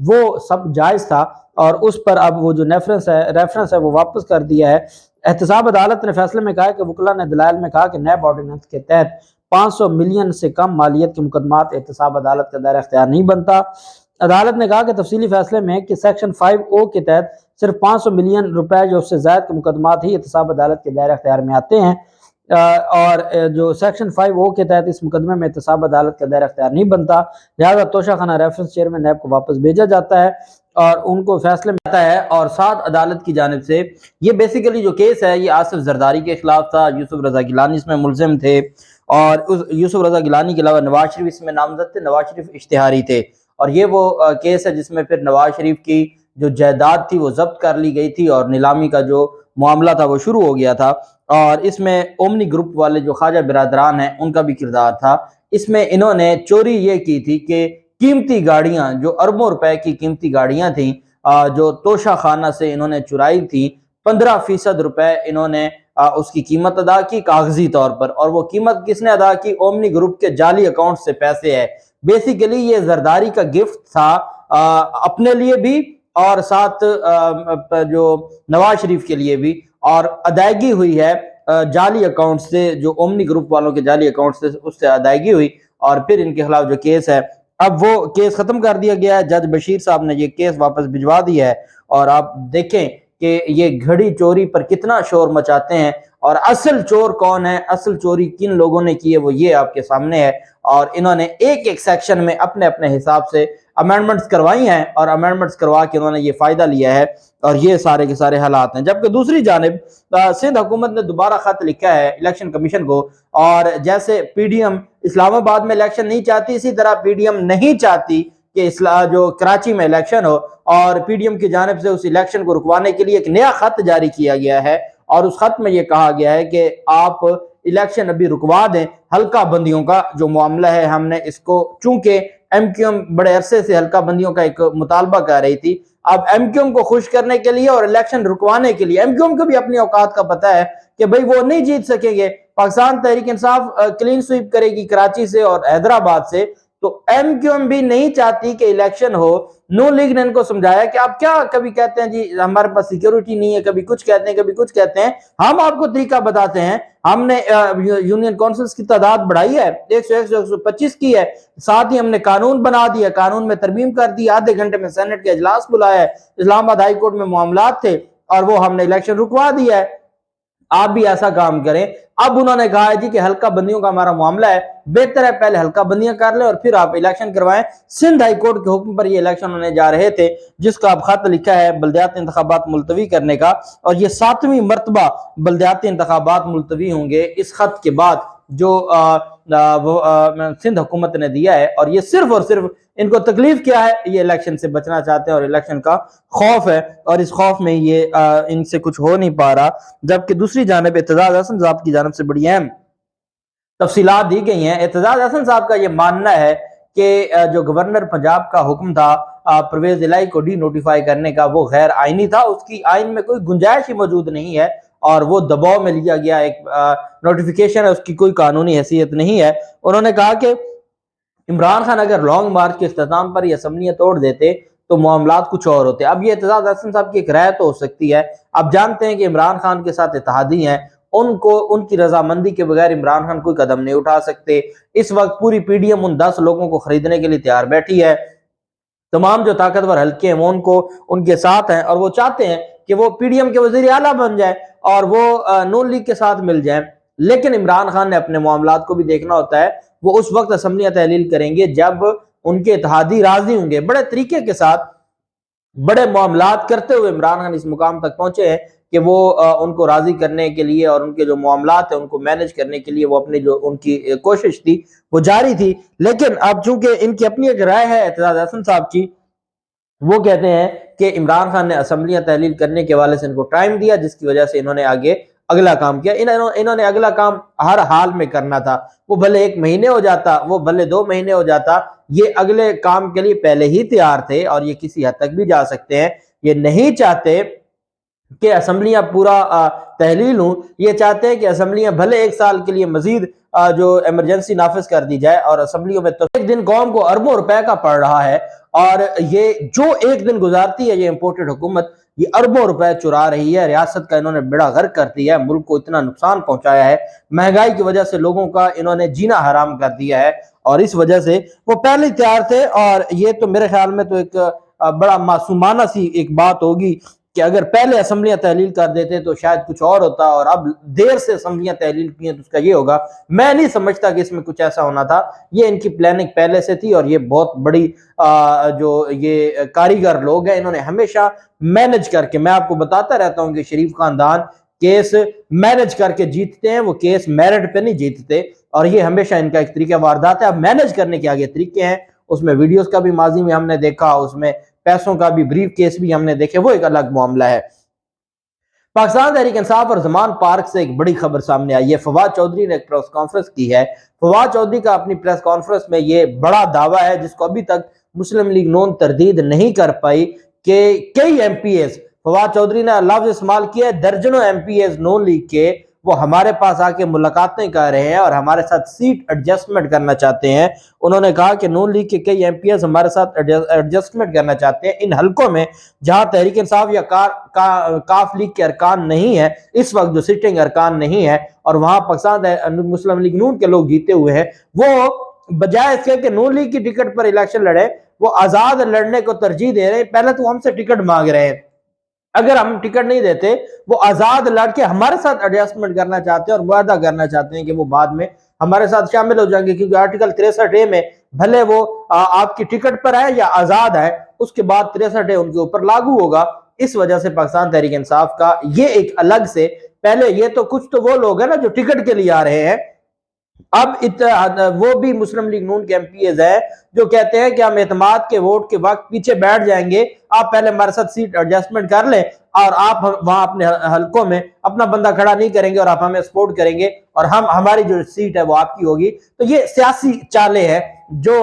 وہ سب جائز تھا، اور اس پر اب وہ جو ریفرنس ہے وہ واپس کر دیا ہے۔ احتساب عدالت نے فیصلے میں کہا کہ وکلا نے دلائل میں کہا کہ نیب آرڈیننس کے تحت 500 ملین سے کم مالیت کے مقدمات احتساب عدالت کا دائرہ اختیار نہیں بنتا۔ عدالت نے کہا کہ تفصیلی فیصلے میں کہ سیکشن 5O کے تحت صرف 500 ملین روپے یا اس سے زائد کے مقدمات ہی احتساب عدالت کے دائرہ اختیار میں آتے ہیں، اور جو سیکشن 5O کے تحت اس مقدمے میں احتساب عدالت کا دائرہ اختیار نہیں بنتا، لہذا توشہ خانہ ریفرنس چیئرمین نیب کو واپس بھیجا جاتا ہے اور ان کو فیصلے میں آتا ہے۔ اور ساتھ عدالت کی جانب سے یہ بیسیکلی جو کیس ہے یہ آصف زرداری کے خلاف تھا، یوسف رضا گیلانی اس میں ملزم تھے، اور یوسف رضا گیلانی کے علاوہ نواز شریف اس میں نامزد تھے، نواز شریف اشتہاری تھے، اور یہ وہ کیس ہے جس میں پھر نواز شریف کی جو جائیداد تھی وہ ضبط کر لی گئی تھی اور نیلامی کا جو معاملہ تھا وہ شروع ہو گیا تھا، اور اس میں اومنی گروپ والے جو خواجہ برادران ہیں ان کا بھی کردار تھا۔ اس میں انہوں نے چوری یہ کی تھی کہ قیمتی گاڑیاں جو اربوں روپے کی قیمتی گاڑیاں تھیں جو توشہ خانہ سے انہوں نے چرائی تھی، 15% روپے انہوں نے اس کی قیمت ادا کی کاغذی طور پر، اور وہ قیمت کس نے ادا کی؟ اومنی گروپ کے جعلی اکاؤنٹ سے پیسے ہے۔ بیسیکلی یہ زرداری کا گفٹ تھا اپنے لیے بھی اور ساتھ جو نواز شریف کے لیے بھی، اور ادائیگی ہوئی ہے جعلی اکاؤنٹ سے، جو اومنی گروپ والوں کے جعلی اکاؤنٹ سے اس سے ادائیگی ہوئی، اور پھر ان کے خلاف جو کیس ہے اب وہ کیس ختم کر دیا گیا ہے۔ جج بشیر صاحب نے یہ کیس واپس بھجوا دی ہے، اور آپ دیکھیں کہ یہ گھڑی چوری پر کتنا شور مچاتے ہیں، اور اصل چور کون ہے، اصل چوری کن لوگوں نے کی ہے وہ یہ آپ کے سامنے ہے، اور انہوں نے ایک ایک سیکشن میں اپنے اپنے حساب سے امینڈمنٹس کروائی ہیں، اور امینڈمنٹس کروا کے انہوں نے یہ فائدہ لیا ہے، اور یہ سارے کے سارے حالات ہیں۔ جبکہ دوسری جانب سندھ حکومت نے دوبارہ خط لکھا ہے الیکشن کمیشن کو، اور جیسے پی ڈی ایم اسلام آباد میں الیکشن نہیں چاہتی، اسی طرح پی ڈی ایم نہیں چاہتی کہ جو کراچی میں الیکشن ہو، اور پی ڈی ایم کی جانب سے اس الیکشن کو رکوانے کے لیے ایک نیا خط جاری کیا گیا ہے، اور اس خط میں یہ کہا گیا ہے کہ آپ الیکشن ابھی رکوا دیں، حلقہ بندیوں کا جو معاملہ ہے ہم نے اس کو، چونکہ ایم کیو ایم بڑے عرصے سے حلقہ بندیوں کا ایک مطالبہ کر رہی تھی، اب ایم کیو ایم کو خوش کرنے کے لیے اور الیکشن رکوانے کے لیے، ایم کیو ایم کو بھی اپنی اوقات کا پتہ ہے کہ بھئی وہ نہیں جیت سکیں گے، پاکستان تحریک انصاف کلین سویپ کرے گی کراچی سے اور حیدرآباد سے، تو ایم کیو ایم بھی نہیں چاہتی کہ الیکشن ہو۔ نون لیگ نے ان کو سمجھایا کہ آپ کیا کبھی کہتے ہیں جی ہمارے پاس سیکیورٹی نہیں ہے، کبھی کچھ کہتے ہیں کبھی کچھ کہتے ہیں، ہم آپ کو طریقہ بتاتے ہیں، ہم نے یونین کونسلز کی تعداد بڑھائی ہے، 101 125 کی ہے، ساتھ ہی ہم نے قانون بنا دیا، قانون میں ترمیم کر دی، آدھے گھنٹے میں سینٹ کے اجلاس بلایا ہے، اسلام آباد ہائی کورٹ میں معاملات تھے اور وہ ہم نے الیکشن رکوا دیا ہے، آپ بھی ایسا کام کریں۔ اب انہوں نے کہا ہے جی کہ حلقہ بندیوں کا ہمارا معاملہ ہے، بہتر ہے پہلے حلقہ بندیاں کر لیں اور پھر آپ الیکشن کروائیں۔ سندھ ہائی کورٹ کے حکم پر یہ الیکشن ہونے جا رہے تھے، جس کا اب خط لکھا ہے بلدیاتی انتخابات ملتوی کرنے کا، اور یہ 7ویں مرتبہ بلدیاتی انتخابات ملتوی ہوں گے اس خط کے بعد جو سندھ حکومت نے دیا ہے، اور یہ صرف اور صرف ان کو تکلیف کیا ہے، یہ الیکشن سے بچنا چاہتے ہیں اور الیکشن کا خوف ہے، اور اس خوف میں یہ ان سے کچھ ہو نہیں پا رہا۔ جبکہ دوسری جانب اعتزاز احسن صاحب کی جانب سے بڑی اہم تفصیلات دی گئی ہیں۔ اعتزاز احسن صاحب کا یہ ماننا ہے کہ جو گورنر پنجاب کا حکم تھا پرویز الہی کو ڈی نوٹیفائی کرنے کا، وہ غیر آئینی تھا، اس کی آئین میں کوئی گنجائش ہی موجود نہیں ہے، اور وہ دباؤ میں لیا گیا ایک نوٹیفیکیشن ہے، اس کی کوئی قانونی حیثیت نہیں ہے۔ انہوں نے کہا کہ عمران خان اگر لانگ مارچ کے اختتام پر یہ اسمبلیاں توڑ دیتے تو معاملات کچھ اور ہوتے۔ اب یہ اعتزاز احسن صاحب کی ایک رائے تو ہو سکتی ہے، آپ جانتے ہیں کہ عمران خان کے ساتھ اتحادی ہیں، ان کی رضامندی کے بغیر عمران خان کوئی قدم نہیں اٹھا سکتے۔ اس وقت پوری پی ڈی ایم ان 10 لوگوں کو خریدنے کے لیے تیار بیٹھی ہے، تمام جو طاقتور حلقے ہیں وہ ان کے ساتھ ہیں، اور وہ چاہتے ہیں کہ وہ پی ڈی ایم کے وزیر اعلیٰ بن جائیں اور وہ نون لیگ کے ساتھ مل جائیں، لیکن عمران خان نے اپنے معاملات کو بھی دیکھنا ہوتا ہے، وہ اس وقت اسمبلیاں تحلیل کریں گے جب ان کے اتحادی راضی ہوں گے۔ بڑے طریقے کے ساتھ بڑے معاملات کرتے ہوئے عمران خان اس مقام تک پہنچے ہیں کہ وہ ان کو راضی کرنے کے لیے اور ان کے جو معاملات ہیں ان کو مینج کرنے کے لیے وہ اپنی جو ان کی کوشش تھی وہ جاری تھی۔ لیکن اب چونکہ ان کی اپنی ایک رائے ہے اعتزاز احسن صاحب کی، وہ کہتے ہیں کہ عمران خان نے اسمبلیاں تحلیل کرنے کے حوالے سے ان کو ٹائم دیا، جس کی وجہ سے انہوں نے آگے اگلا کام کیا۔ انہوں نے اگلا کام ہر حال میں کرنا تھا، وہ بھلے 1 مہینے ہو جاتا، وہ بھلے 2 مہینے ہو جاتا، یہ اگلے کام کے لیے پہلے ہی تیار تھے، اور یہ کسی حد تک بھی جا سکتے ہیں۔ یہ نہیں چاہتے کہ اسمبلیاں پورا تحلیل ہوں، یہ چاہتے ہیں کہ اسمبلیاں بھلے 1 سال کے لیے مزید جو ایمرجنسی نافذ کر دی جائے، اور اسمبلیوں میں تو ایک دن قوم کو اربوں روپے کا پڑ رہا ہے، اور یہ جو ایک دن گزارتی ہے یہ امپورٹڈ حکومت یہ اربوں روپے چرا رہی ہے، ریاست کا انہوں نے بیڑا غرق کر دیا ہے، ملک کو اتنا نقصان پہنچایا ہے، مہنگائی کی وجہ سے لوگوں کا انہوں نے جینا حرام کر دیا ہے، اور اس وجہ سے وہ پہلے ہی تیار تھے۔ اور یہ تو میرے خیال میں تو ایک بڑا معصومانہ سی ایک بات ہوگی کہ اگر پہلے اسمبلیاں تحلیل کر دیتے تو شاید کچھ اور ہوتا، اور اب دیر سے اسمبلیاں تحلیل کی ہیں تو اس کا یہ ہوگا۔ میں نہیں سمجھتا کہ اس میں کچھ ایسا ہونا تھا، یہ ان کی پلاننگ پہلے سے تھی، اور یہ بہت بڑی جو یہ کاریگر لوگ ہیں انہوں نے ہمیشہ مینج کر کے، میں آپ کو بتاتا رہتا ہوں کہ شریف خاندان کیس مینج کر کے جیتتے ہیں، وہ کیس میرٹ پہ نہیں جیتتے، اور یہ ہمیشہ ان کا ایک طریقہ واردات ہے۔ اب مینج کرنے کے آگے طریقے ہیں، اس میں ویڈیوز کا بھی ماضی میں ہم نے دیکھا، اس میں پیسوں کا بھی بریف کیس بھی ہم نے دیکھے، وہ ایک الگ معاملہ ہے۔ پاکستان تحریک انصاف اور زمان پارک سے ایک بڑی خبر سامنے آئی ہے۔ فواد چودھری نے ایک پریس کانفرنس کی ہے۔ فواد چودھری کا اپنی پریس کانفرنس میں یہ بڑا دعویٰ ہے جس کو ابھی تک مسلم لیگ نون تردید نہیں کر پائی کہ کئی MPs, Fawad Chaudhry نے لفظ استعمال کیا ہے درجنوں MPs Noon League کے، وہ ہمارے پاس آ کے ملاقاتیں کر رہے ہیں اور ہمارے ساتھ سیٹ ایڈجسٹمنٹ کرنا چاہتے ہیں۔ انہوں نے کہا کہ نون لیگ کے کئی ایم پی ایز ہمارے ساتھ ایڈجسٹمنٹ کرنا چاہتے ہیں ان حلقوں میں جہاں تحریک انصاف یا کاف لیگ کے ارکان نہیں ہے، اس وقت جو سٹنگ ارکان نہیں ہے، اور وہاں پاکستان مسلم لیگ نون کے لوگ جیتے ہوئے ہیں، وہ بجائے اس کے کہ نون لیگ کی ٹکٹ پر الیکشن لڑے وہ آزاد لڑنے کو ترجیح دے رہے ہیں۔ پہلے تو ہم سے ٹکٹ مانگ رہے ہیں، اگر ہم ٹکٹ نہیں دیتے وہ آزاد لڑ کے ہمارے ساتھ ایڈجسٹمنٹ کرنا چاہتے ہیں اور معاہدہ کرنا چاہتے ہیں کہ وہ بعد میں ہمارے ساتھ شامل ہو جائیں گے، کیونکہ آرٹیکل 63 میں بھلے وہ آپ کی ٹکٹ پر ہے یا آزاد ہے، اس کے بعد 63 ان کے اوپر لاگو ہوگا۔ اس وجہ سے پاکستان تحریک انصاف کا یہ ایک الگ سے، پہلے یہ تو کچھ تو وہ لوگ ہیں نا جو ٹکٹ کے لیے آ رہے ہیں، اب وہ بھی مسلم لیگ نون کے ایم پی ایز ہیں جو کہتے ہیں کہ ہم اعتماد کے ووٹ کے وقت پیچھے بیٹھ جائیں گے، آپ پہلے ہمارے ساتھ سیٹ ایڈجسٹمنٹ کر لیں اور آپ وہاں اپنے حلقوں میں اپنا بندہ کھڑا نہیں کریں گے اور آپ ہمیں سپورٹ کریں گے اور ہماری جو سیٹ ہے وہ آپ کی ہوگی۔ تو یہ سیاسی چالیں ہیں جو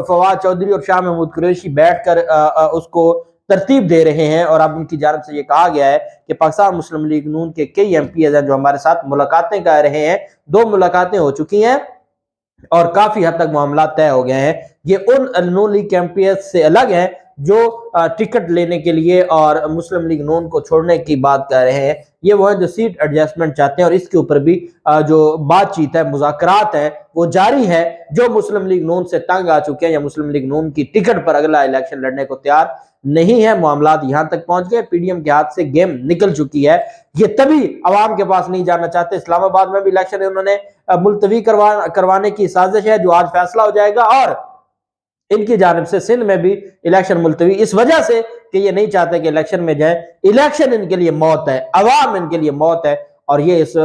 فواد چودھری اور شاہ محمود قریشی بیٹھ کر اس کو ترتیب دے رہے ہیں، اور اب ان کی جانب سے یہ کہا گیا ہے کہ پاکستان مسلم لیگ نون کے کئی ایم پی ایز ہیں جو ہمارے ساتھ ملاقاتیں کر رہے ہیں، 2 ملاقاتیں ہو چکی ہیں اور کافی حد تک معاملات طے ہو گئے ہیں۔ یہ ان نون لیگ کے ایم پی ایس سے الگ ہیں جو ٹکٹ لینے کے لیے اور مسلم لیگ نون کو چھوڑنے کی بات کر رہے ہیں، یہ وہ ہیں جو سیٹ ایڈجسٹمنٹ چاہتے ہیں، اور اس کے اوپر بھی جو بات چیت ہے، مذاکرات ہیں، وہ جاری ہے۔ جو مسلم لیگ نون سے تنگ آ چکے ہیں یا مسلم لیگ نون کی ٹکٹ پر اگلا الیکشن لڑنے کو تیار نہیں ہے، معاملات یہاں تک پہنچ گئے، پی ڈی ایم کے ہاتھ سے گیم نکل چکی ہے، یہ تبھی عوام کے پاس نہیں جانا چاہتے۔ اسلام آباد میں بھی الیکشن انہوں نے ملتوی کروانے کی سازش ہے جو آج فیصلہ ہو جائے گا، اور ان کی جانب سے سندھ میں بھی الیکشن ملتوی اس وجہ سے کہ یہ نہیں چاہتے کہ الیکشن میں جائیں، الیکشن ان کے لیے موت ہے، عوام ان کے لیے موت ہے، اور یہ اس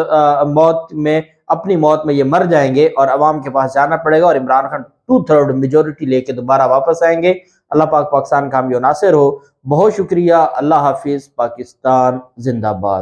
موت میں اپنی موت میں یہ مر جائیں گے اور عوام کے پاس جانا پڑے گا، اور عمران خان 2/3 میجورٹی لے کے دوبارہ واپس آئیں گے۔ اللہ پاک پاکستان کامیاب و ناصر ہو۔ بہت شکریہ، اللہ حافظ، پاکستان زندہ باد۔